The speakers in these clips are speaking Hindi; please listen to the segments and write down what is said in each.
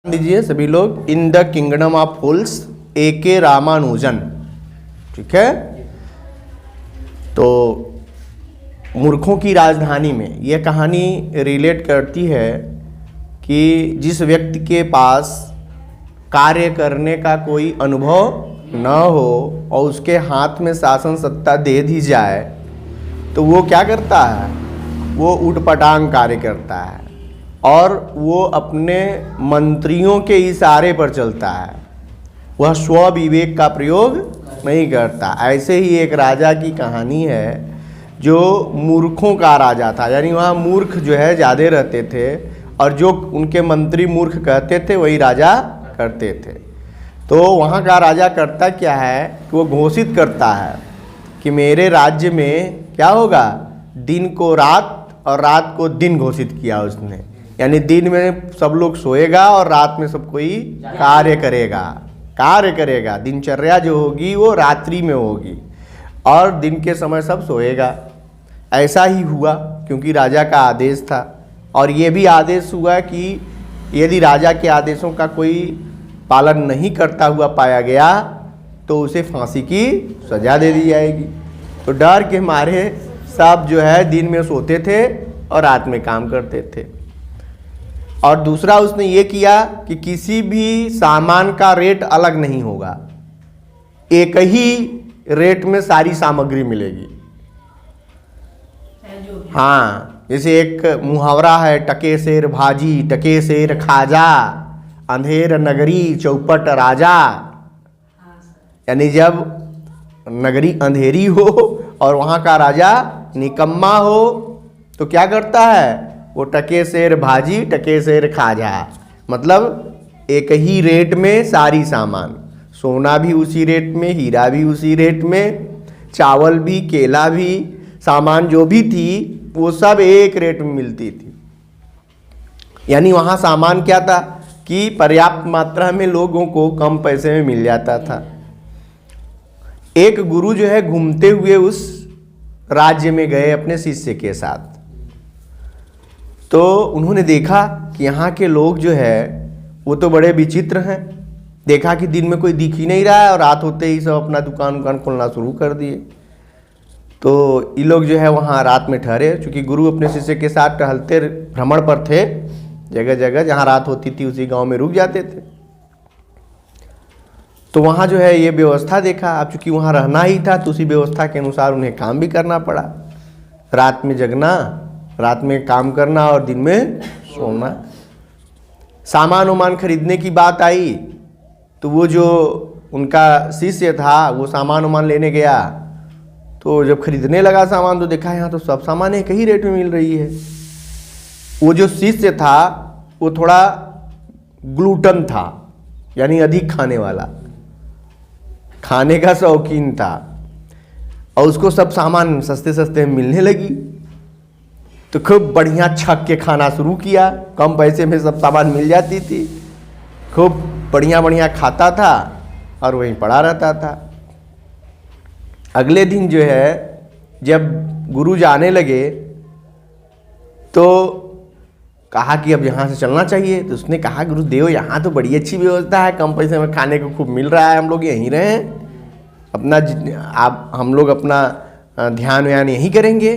दीजिए सभी लोग। In the kingdom of fools A.K. Ramanujan. ठीक है, तो मूर्खों की राजधानी में यह कहानी रिलेट करती है कि जिस व्यक्ति के पास कार्य करने का कोई अनुभव न हो और उसके हाथ में शासन सत्ता दे दी जाए तो वो क्या करता है, वो उटपटांग कार्य करता है और वो अपने मंत्रियों के इशारे पर चलता है, वह स्व विवेक का प्रयोग नहीं करता। ऐसे ही एक राजा की कहानी है जो मूर्खों का राजा था, यानी वहाँ मूर्ख जो है ज़्यादा रहते थे और जो उनके मंत्री मूर्ख कहते थे वही राजा करते थे। तो वहाँ का राजा करता क्या है कि वो घोषित करता है कि मेरे राज्य में क्या होगा, दिन को रात और रात को दिन घोषित किया उसने, यानी दिन में सब लोग सोएगा और रात में सब कोई कार्य करेगा। दिनचर्या जो होगी वो रात्रि में होगी और दिन के समय सब सोएगा। ऐसा ही हुआ क्योंकि राजा का आदेश था और ये भी आदेश हुआ कि यदि राजा के आदेशों का कोई पालन नहीं करता हुआ पाया गया तो उसे फांसी की सजा दे दी जाएगी। तो डर के मारे सब जो है दिन में सोते थे और रात में काम करते थे। और दूसरा उसने ये किया कि किसी भी सामान का रेट अलग नहीं होगा, एक ही रेट में सारी सामग्री मिलेगी। हाँ, जैसे एक मुहावरा है, टके सेर भाजी टके सेर खाजा, अंधेर नगरी चौपट राजा। यानी जब नगरी अंधेरी हो और वहाँ का राजा निकम्मा हो तो क्या करता है, वो टके सेर भाजी टके सेर खाजा, मतलब एक ही रेट में सारी सामान, सोना भी उसी रेट में, हीरा भी उसी रेट में, चावल भी, केला भी, सामान जो भी थी वो सब एक रेट में मिलती थी। यानी वहाँ सामान क्या था कि पर्याप्त मात्रा में लोगों को कम पैसे में मिल जाता था। एक गुरु जो है घूमते हुए उस राज्य में गए अपने शिष्य के साथ, तो उन्होंने देखा कि यहाँ के लोग जो है वो तो बड़े विचित्र हैं। देखा कि दिन में कोई दिख ही नहीं रहा है और रात होते ही सब अपना दुकान खोलना शुरू कर दिए। तो ये लोग जो है वहाँ रात में ठहरे, चूँकि गुरु अपने शिष्य के साथ टहलते भ्रमण पर थे, जगह जगह जहाँ रात होती थी उसी गांव में रुक जाते थे। तो वहाँ जो है ये व्यवस्था देखा। अब चूँकि वहाँ रहना ही था तो उसी व्यवस्था के अनुसार उन्हें काम भी करना पड़ा, रात में जगना, रात में काम करना और दिन में सोना। सामान वामान खरीदने की बात आई तो वो जो उनका शिष्य था वो सामान वामान लेने गया, तो जब खरीदने लगा सामान तो देखा यहाँ तो सब सामान एक ही रेट में मिल रही है। वो जो शिष्य था वो थोड़ा ग्लूटन था, यानी अधिक खाने वाला, खाने का शौकीन था और उसको सब सामान सस्ते सस्ते मिलने लगी तो खूब बढ़िया छक के खाना शुरू किया। कम पैसे में सब सामान मिल जाती थी, खूब बढ़िया बढ़िया खाता था और वहीं पड़ा रहता था। अगले दिन जो है जब गुरु जाने लगे तो कहा कि अब यहाँ से चलना चाहिए। तो उसने कहा, गुरुदेव यहाँ तो बड़ी अच्छी व्यवस्था है, कम पैसे में खाने को खूब मिल रहा है, हम लोग यहीं रहें, अपना आप हम लोग अपना ध्यान व्यान यहीं करेंगे,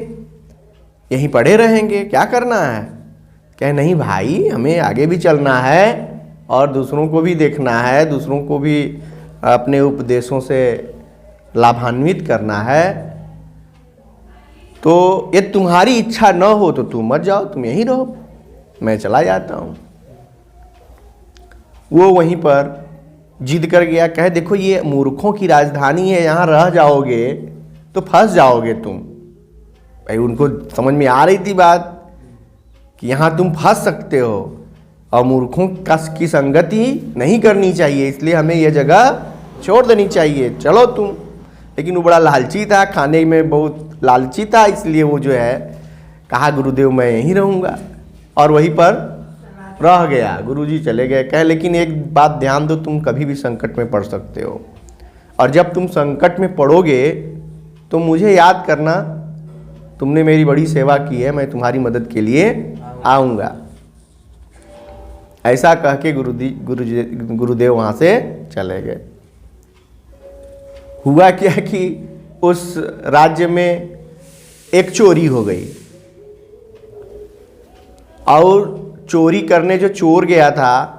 यहीं पढ़े रहेंगे, क्या करना है। कहे नहीं भाई, हमें आगे भी चलना है और दूसरों को भी देखना है, दूसरों को भी अपने उपदेशों से लाभान्वित करना है। तो ये तुम्हारी इच्छा न हो तो तुम मत जाओ, तुम यहीं रहो, मैं चला जाता हूँ। वो वहीं पर जिद कर गया, कहे देखो ये मूर्खों की राजधानी है, यहाँ रह जाओगे तो फंस जाओगे तुम। भाई उनको समझ में आ रही थी बात कि यहाँ तुम फंस सकते हो और मूर्खों की संगति नहीं करनी चाहिए, इसलिए हमें यह जगह छोड़ देनी चाहिए, चलो तुम। लेकिन वो बड़ा लालची था, खाने में बहुत लालची था, इसलिए वो जो है कहा गुरुदेव मैं यहीं रहूँगा और वहीं पर रह गया। गुरुजी चले गए। कहे लेकिन एक बात ध्यान दो, तुम कभी भी संकट में पड़ सकते हो और जब तुम संकट में पड़ोगे तो मुझे याद करना, तुमने मेरी बड़ी सेवा की है, मैं तुम्हारी मदद के लिए आऊँगा। ऐसा कह के गुरुदेव वहाँ से चले गए। हुआ क्या कि उस राज्य में एक चोरी हो गई, और चोरी करने जो चोर गया था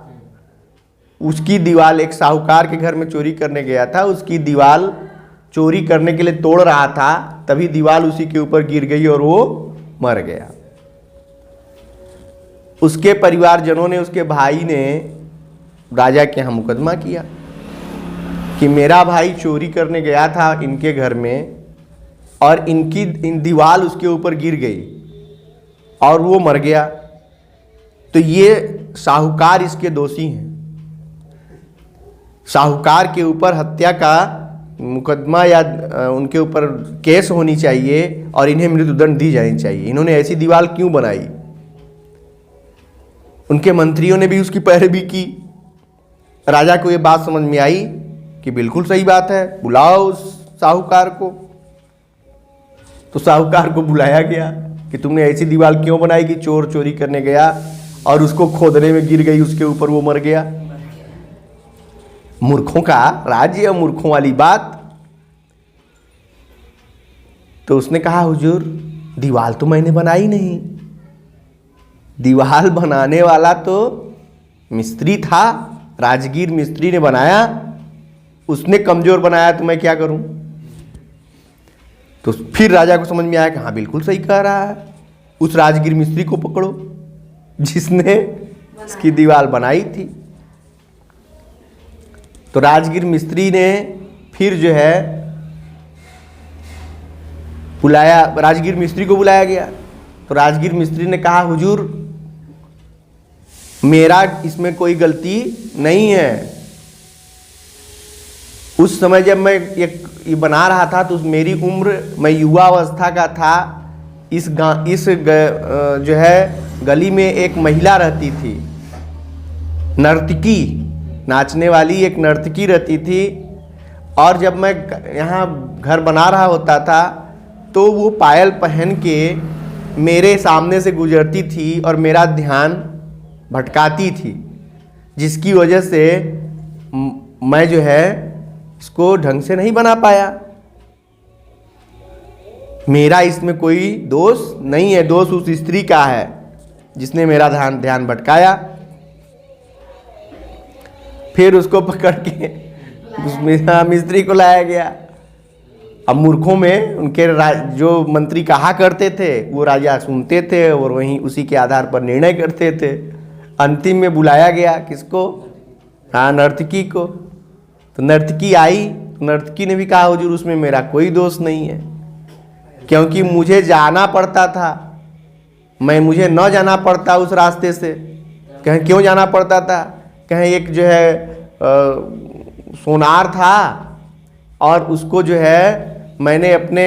उसकी दीवार, एक साहूकार के घर में चोरी करने गया था, उसकी दीवार चोरी करने के लिए तोड़ रहा था, तभी दीवार उसी के ऊपर गिर गई और वो मर गया। उसके परिवारजनों ने, उसके भाई ने राजा के यहाँ मुकदमा किया कि मेरा भाई चोरी करने गया था इनके घर में और इन दीवार उसके ऊपर गिर गई और वो मर गया, तो ये साहूकार इसके दोषी हैं। साहूकार के ऊपर हत्या का मुकदमा या उनके ऊपर केस होनी चाहिए और इन्हें मृत्युदंड दी जानी चाहिए। इन्होंने ऐसी दीवार क्यों बनाई? उनके मंत्रियों ने भी उसकी पैरवी की। राजा को ये बात समझ में आई कि बिल्कुल सही बात है, बुलाओ उस साहूकार को। तो साहूकार को बुलाया गया कि तुमने ऐसी दीवार क्यों बनाई कि चोर चोरी करने गया और उसको खोदने में गिर गई, उसके ऊपर वो मर गया। मूर्खों का राज्य और मूर्खों वाली बात। तो उसने कहा हुजूर दीवार तो मैंने बनाई नहीं, दीवार बनाने वाला तो मिस्त्री था, राजगीर मिस्त्री ने बनाया, उसने कमजोर बनाया तो मैं क्या करूं? तो फिर राजा को समझ में आया कि हाँ बिल्कुल सही कह रहा है, उस राजगीर मिस्त्री को पकड़ो जिसने इसकी दीवार बनाई थी। तो राजगीर मिस्त्री ने फिर जो है बुलाया, राजगीर मिस्त्री को बुलाया गया। तो राजगीर मिस्त्री ने कहा हुजूर मेरा इसमें कोई गलती नहीं है, उस समय जब मैं ये बना रहा था तो मेरी उम्र, मैं युवा अवस्था का था। इस जो है गली में एक महिला रहती थी, नर्तकी, नाचने वाली एक नर्तकी रहती थी, और जब मैं यहाँ घर बना रहा होता था तो वो पायल पहन के मेरे सामने से गुजरती थी और मेरा ध्यान भटकाती थी, जिसकी वजह से मैं जो है इसको ढंग से नहीं बना पाया। मेरा इसमें कोई दोष नहीं है, दोष उस स्त्री का है जिसने मेरा ध्यान भटकाया। फिर उसको पकड़ के उस मिस्त्री को लाया गया। अब मूर्खों में उनके जो मंत्री कहा करते थे वो राजा सुनते थे और वहीं उसी के आधार पर निर्णय करते थे। अंतिम में बुलाया गया किसको? हाँ, नर्तकी को। तो नर्तकी आई, तो नर्तकी ने भी कहा हुजूर उसमें मेरा कोई दोष नहीं है, क्योंकि मुझे जाना पड़ता था, मुझे न जाना पड़ता उस रास्ते से। कहें क्यों जाना पड़ता था? कहें एक जो है सोनार था और उसको जो है मैंने अपने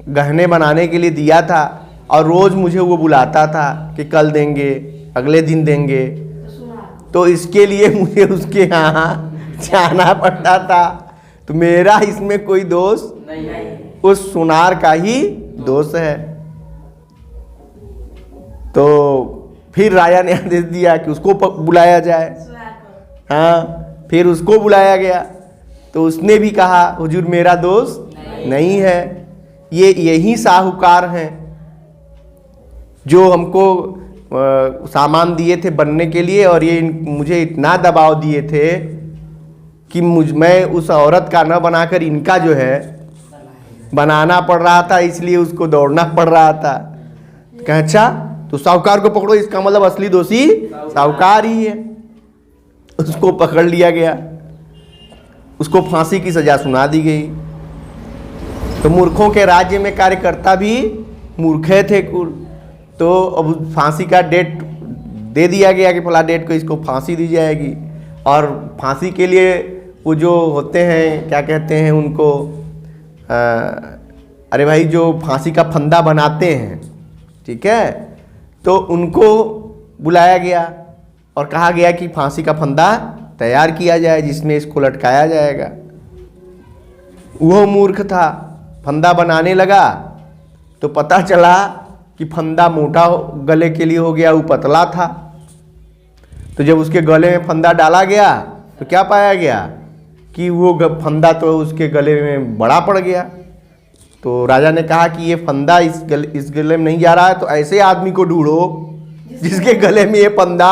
गहने बनाने के लिए दिया था और रोज़ मुझे वो बुलाता था कि कल देंगे, अगले दिन देंगे, तो इसके लिए मुझे उसके यहाँ जाना पड़ता था। तो मेरा इसमें कोई दोष नहीं, उस सुनार का ही दोष है। तो फिर राजा ने आदेश दिया कि उसको बुलाया जाए। हाँ, फिर उसको बुलाया गया। तो उसने भी कहा हुजूर मेरा दोष नहीं है, ये यही साहूकार हैं जो हमको सामान दिए थे बनने के लिए, और ये मुझे इतना दबाव दिए थे कि मैं उस औरत का न बनाकर इनका जो है बनाना पड़ रहा था, इसलिए उसको दौड़ना पड़ रहा था। कहा अच्छा तो साहूकार को पकड़ो, इसका मतलब असली दोषी साहूकार ही है। उसको पकड़ लिया गया, उसको फांसी की सजा सुना दी गई। तो मूर्खों के राज्य में कार्यकर्ता भी मूर्खे थे कुल। तो अब फांसी का डेट दे दिया गया कि फला डेट को इसको फांसी दी जाएगी। और फांसी के लिए वो जो होते हैं, क्या कहते हैं उनको, अरे भाई जो फांसी का फंदा बनाते हैं, ठीक है, तो उनको बुलाया गया और कहा गया कि फांसी का फंदा तैयार किया जाए जिसमें इसको लटकाया जाएगा। वो मूर्ख था, फंदा बनाने लगा तो पता चला कि फंदा मोटा गले के लिए हो गया, वो पतला था। तो जब उसके गले में फंदा डाला गया तो क्या पाया गया कि वो फंदा तो उसके गले में बड़ा पड़ गया। तो राजा ने कहा कि ये फंदा इस गले में नहीं जा रहा है, तो ऐसे आदमी को ढूंढो जिसके गले में ये फंदा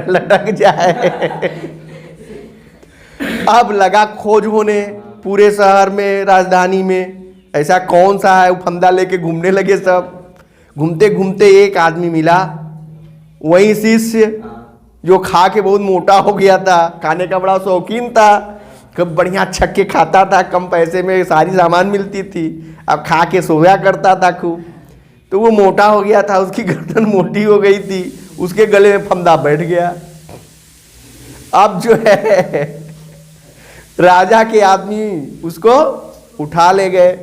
लटक जाए। अब लगा खोज होने पूरे शहर में, राजधानी में, ऐसा कौन सा है। वो फंदा लेके घूमने लगे सब। घूमते घूमते एक आदमी मिला, वही शिष्य जो खा के बहुत मोटा हो गया था, खाने का बड़ा शौकीन था, कब बढ़िया छक्के खाता था, कम पैसे में सारी सामान मिलती थी, अब खा के सोया करता था खूब। तो वो मोटा हो गया था, उसकी गर्दन मोटी हो गई थी, उसके गले में फंदा बैठ गया। अब जो है राजा के आदमी उसको उठा ले गए।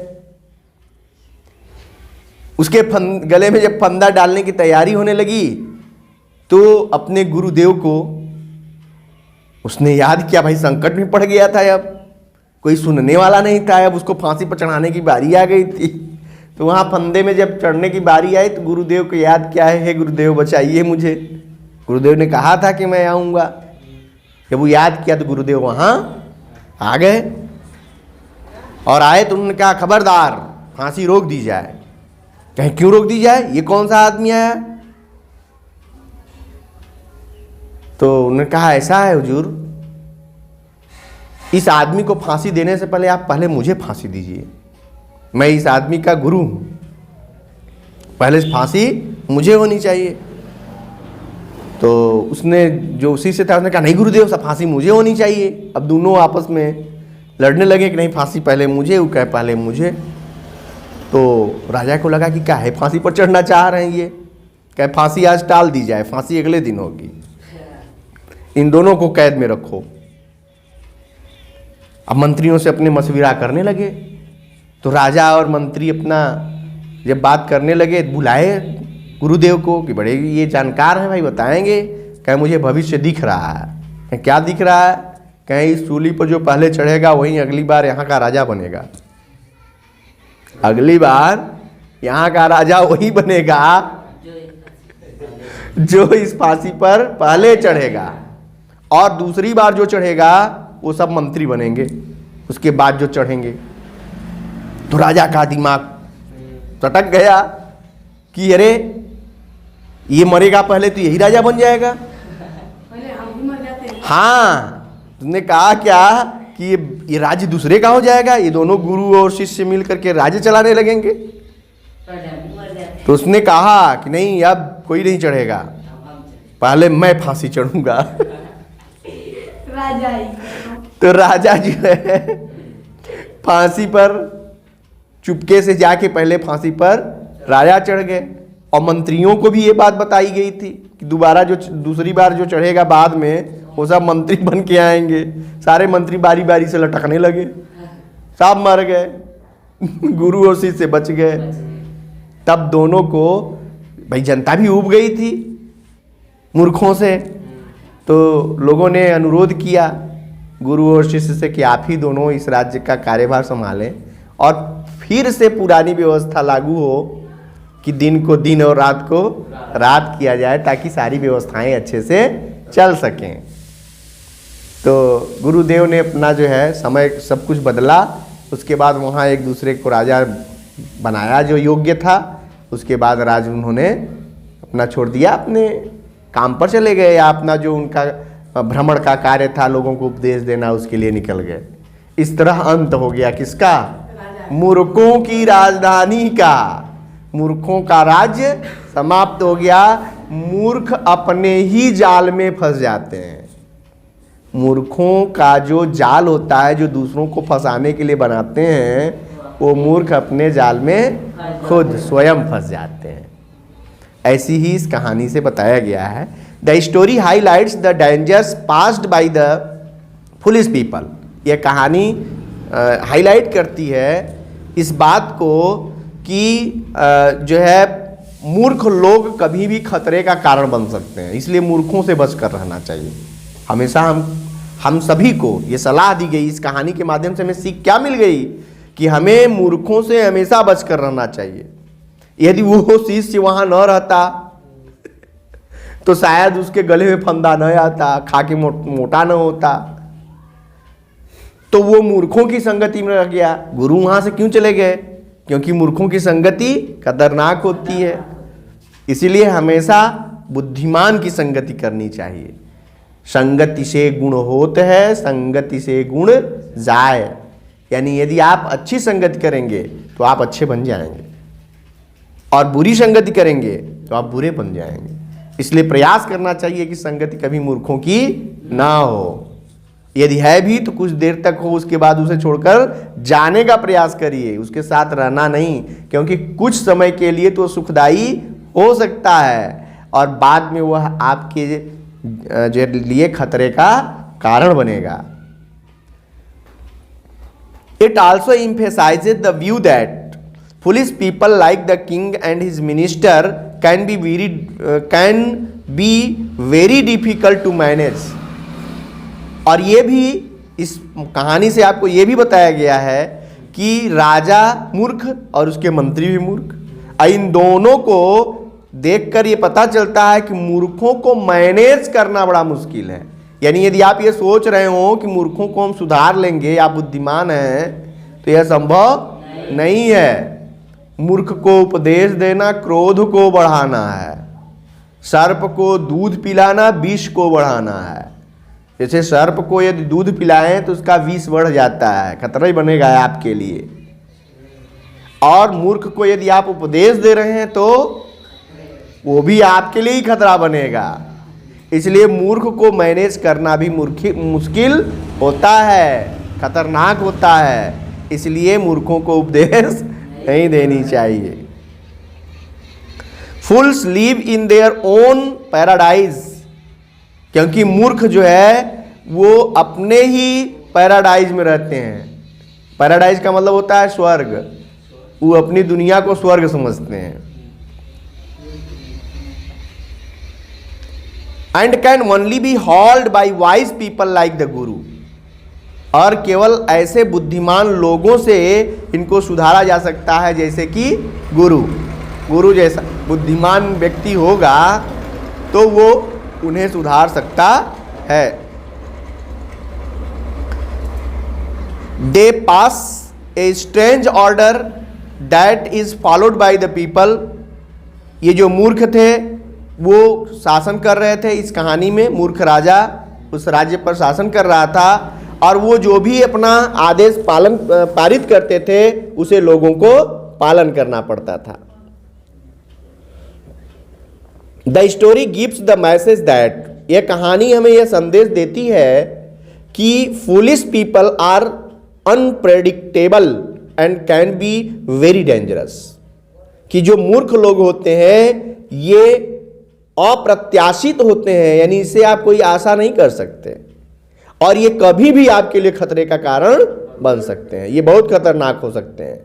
उसके गले में जब फंदा डालने की तैयारी होने लगी तो अपने गुरुदेव को उसने याद किया, भाई संकट में पड़ गया था, अब कोई सुनने वाला नहीं था, अब उसको फांसी पर चढ़ाने की बारी आ गई थी। तो वहाँ फंदे में जब चढ़ने की बारी आई तो गुरुदेव को याद किया है, हे गुरुदेव बचाइए मुझे। गुरुदेव ने कहा था कि मैं आऊँगा। जब वो याद किया तो गुरुदेव वहाँ आ गए और आए तो उन्होंने कहा, खबरदार फांसी रोक दी जाए। कहीं क्यों रोक दी जाए, ये कौन सा आदमी आया। तो उन्होंने कहा, ऐसा है हुजूर, इस आदमी को फांसी देने से पहले आप पहले मुझे फांसी दीजिए, मैं इस आदमी का गुरु हूं, पहले फांसी मुझे होनी चाहिए। तो उसने जो उसी से था उसने कहा, नहीं गुरुदेव साहब फांसी मुझे होनी चाहिए। अब दोनों आपस में लड़ने लगे कि नहीं फांसी पहले मुझे, वो कहे पहले मुझे। तो राजा को लगा कि क्या है, फांसी पर चढ़ना चाह रहे हैं ये, कहे फांसी आज टाल दी जाए, फांसी अगले दिन होगी, इन दोनों को कैद में रखो। अब मंत्रियों से अपने मशविरा करने लगे। तो राजा और मंत्री अपना जब बात करने लगे, बुलाए गुरुदेव को कि बड़े ये जानकार हैं भाई, बताएंगे। कहे मुझे भविष्य दिख रहा है। कहे क्या दिख रहा है। कहे इस सूली पर जो पहले चढ़ेगा वही अगली बार यहाँ का राजा बनेगा, अगली बार यहाँ का राजा वही बनेगा जो इस फांसी पर पहले चढ़ेगा, और दूसरी बार जो चढ़ेगा वो सब मंत्री बनेंगे उसके बाद जो चढ़ेंगे। तो राजा का दिमाग सटक गया कि अरे ये मरेगा पहले तो यही राजा बन जाएगा। पहले हम भी मर जाते हैं। हाँ, तुमने कहा क्या कि ये राज्य दूसरे का हो जाएगा, ये दोनों गुरु और शिष्य मिल करके राज्य चलाने लगेंगे। तो उसने कहा कि नहीं, अब कोई नहीं चढ़ेगा, पहले मैं फांसी चढ़ूंगा। राजा ही। तो राजा जो है फांसी पर चुपके से जाके पहले फांसी पर राजा चढ़ गए। और मंत्रियों को भी ये बात बताई गई थी कि दोबारा जो दूसरी बार जो चढ़ेगा बाद में वो सब मंत्री बन के आएंगे। सारे मंत्री बारी बारी से लटकने लगे, सब मर गए, गुरु और शिष्य बच गए। तब दोनों को भाई जनता भी ऊब गई थी मूर्खों से। तो लोगों ने अनुरोध किया गुरु और शिष्य से कि आप ही दोनों इस राज्य का कार्यभार संभालें और फिर से पुरानी व्यवस्था लागू हो कि दिन को दिन और रात को रात किया जाए, ताकि सारी व्यवस्थाएं अच्छे से चल सकें। तो गुरुदेव ने अपना जो है समय सब कुछ बदला। उसके बाद वहाँ एक दूसरे को राजा बनाया जो योग्य था। उसके बाद राज उन्होंने अपना छोड़ दिया, अपने काम पर चले गए, या अपना जो उनका भ्रमण का कार्य था लोगों को उपदेश देना उसके लिए निकल गए। इस तरह अंत हो गया किसका, मूर्खों की राजधानी का। मूर्खों का राज्य समाप्त हो गया। मूर्ख अपने ही जाल में फंस जाते हैं। मूर्खों का जो जाल होता है जो दूसरों को फंसाने के लिए बनाते हैं, वो मूर्ख अपने जाल में खुद स्वयं फंस जाते हैं। ऐसी ही इस कहानी से बताया गया है। The story highlights the dangers passed by the foolish people. यह कहानी हाईलाइट करती है इस बात को कि जो है मूर्ख लोग कभी भी खतरे का कारण बन सकते हैं, इसलिए मूर्खों से बच कर रहना चाहिए। हमेशा हम सभी को ये सलाह दी गई। इस कहानी के माध्यम से हमें सीख क्या मिल गई कि हमें मूर्खों से हमेशा बच कर रहना चाहिए। यदि वो शिष्य वहाँ न रहता तो शायद उसके गले में फंदा न आता, खा के मोटा न होता। तो वो मूर्खों की संगति में रह गया। गुरु वहां से क्यों चले गए? क्योंकि मूर्खों की संगति खतरनाक होती है। इसीलिए हमेशा बुद्धिमान की संगति करनी चाहिए। संगति से गुण होत है, संगति से गुण जाए। यानी यदि आप अच्छी संगति करेंगे तो आप अच्छे बन जाएंगे, और बुरी संगति करेंगे तो आप बुरे बन जाएंगे। इसलिए प्रयास करना चाहिए कि संगति कभी मूर्खों की ना हो। यदि है भी तो कुछ देर तक हो, उसके बाद उसे छोड़कर जाने का प्रयास करिए, उसके साथ रहना नहीं। क्योंकि कुछ समय के लिए तो सुखदाई हो सकता है और बाद में वह आपके जो लिए खतरे का कारण बनेगा। It also emphasizes the view that foolish people like the king and his minister can be very difficult to manage। और ये भी इस कहानी से आपको ये भी बताया गया है कि राजा मूर्ख और उसके मंत्री भी मूर्ख। इन दोनों को देखकर ये पता चलता है कि मूर्खों को मैनेज करना बड़ा मुश्किल है। यानी यदि आप ये सोच रहे हो कि मूर्खों को हम सुधार लेंगे, आप बुद्धिमान हैं, तो यह संभव नहीं है। मूर्ख को उपदेश देना क्रोध को बढ़ाना है, सर्प को दूध पिलाना विष को बढ़ाना है। जैसे सर्प को यदि दूध पिलाएं तो उसका विष बढ़ जाता है, खतरा ही बनेगा आपके लिए। और मूर्ख को यदि आप उपदेश दे रहे हैं तो वो भी आपके लिए ही खतरा बनेगा। इसलिए मूर्ख को मैनेज करना भी मुश्किल होता है, खतरनाक होता है। इसलिए मूर्खों को उपदेश नहीं देनी चाहिए। Fools live in their own paradise. क्योंकि मूर्ख जो है वो अपने ही पैराडाइज में रहते हैं। पैराडाइज का मतलब होता है स्वर्ग। वो अपनी दुनिया को स्वर्ग समझते हैं। And can only be hold by wise people like the guru. और केवल ऐसे बुद्धिमान लोगों से इनको सुधारा जा सकता है जैसे कि गुरु जैसा बुद्धिमान व्यक्ति होगा तो वो उन्हें सुधार सकता है। They pass a strange order that is followed by the people. ये जो मूर्ख थे वो शासन कर रहे थे। इस कहानी में मूर्ख राजा उस राज्य पर शासन कर रहा था और वो जो भी अपना आदेश पारित करते थे उसे लोगों को पालन करना पड़ता था। The story gives the message that, यह कहानी हमें यह संदेश देती है कि foolish people are unpredictable and can be very dangerous. कि जो मूर्ख लोग होते हैं ये अप्रत्याशित होते हैं, यानी इसे आप कोई आशा नहीं कर सकते और ये कभी भी आपके लिए खतरे का कारण बन सकते हैं। ये बहुत खतरनाक हो सकते हैं।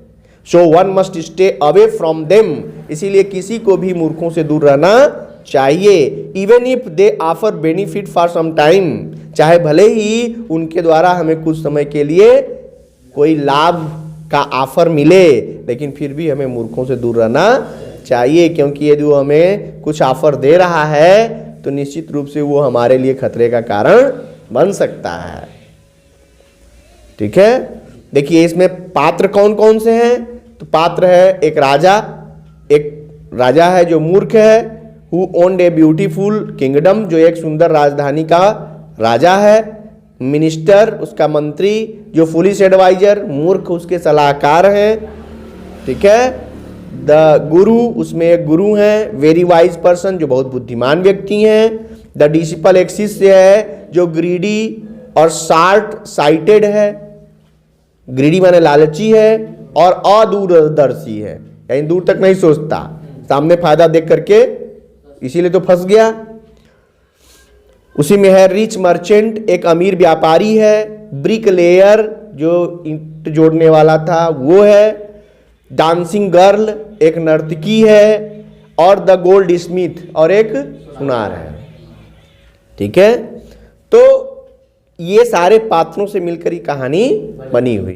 So one must stay away from them. इसीलिए किसी को भी मूर्खों से दूर रहना चाहिए। Even if they offer benefit for some time, चाहे भले ही उनके द्वारा हमें कुछ समय के लिए कोई लाभ का ऑफर मिले, लेकिन फिर भी हमें मूर्खों से दूर रहना चाहिए। क्योंकि यदि वो हमें कुछ ऑफर दे रहा है तो निश्चित रूप से वो हमारे लिए खतरे का कारण बन सकता है। ठीक है, देखिए इसमें पात्र कौन कौन से हैं। तो पात्र है एक राजा है जो मूर्ख है, who owned a beautiful kingdom, जो एक सुंदर राजधानी का राजा है। मिनिस्टर उसका मंत्री, जो फुलिश एडवाइजर मूर्ख उसके सलाहकार हैं। ठीक है, द गुरु उसमें एक गुरु हैं, वेरी वाइज पर्सन जो बहुत बुद्धिमान व्यक्ति हैं। द डिसिपल एक शिष्य है जो ग्रीडी और शार्ट साइटेड है। ग्रीडी माने लालची है और अदूरदर्शी है, यानी दूर तक नहीं सोचता, सामने फायदा देख करके इसीलिए तो फंस गया। उसी में है रिच मर्चेंट, एक अमीर व्यापारी है। ब्रिक लेयर जो ईंट जोड़ने वाला था वो है। डांसिंग गर्ल एक नर्तकी है और द गोल्ड स्मिथ और एक सुनार है। ठीक है, तो ये सारे पात्रों से मिलकर ही कहानी बनी हुई।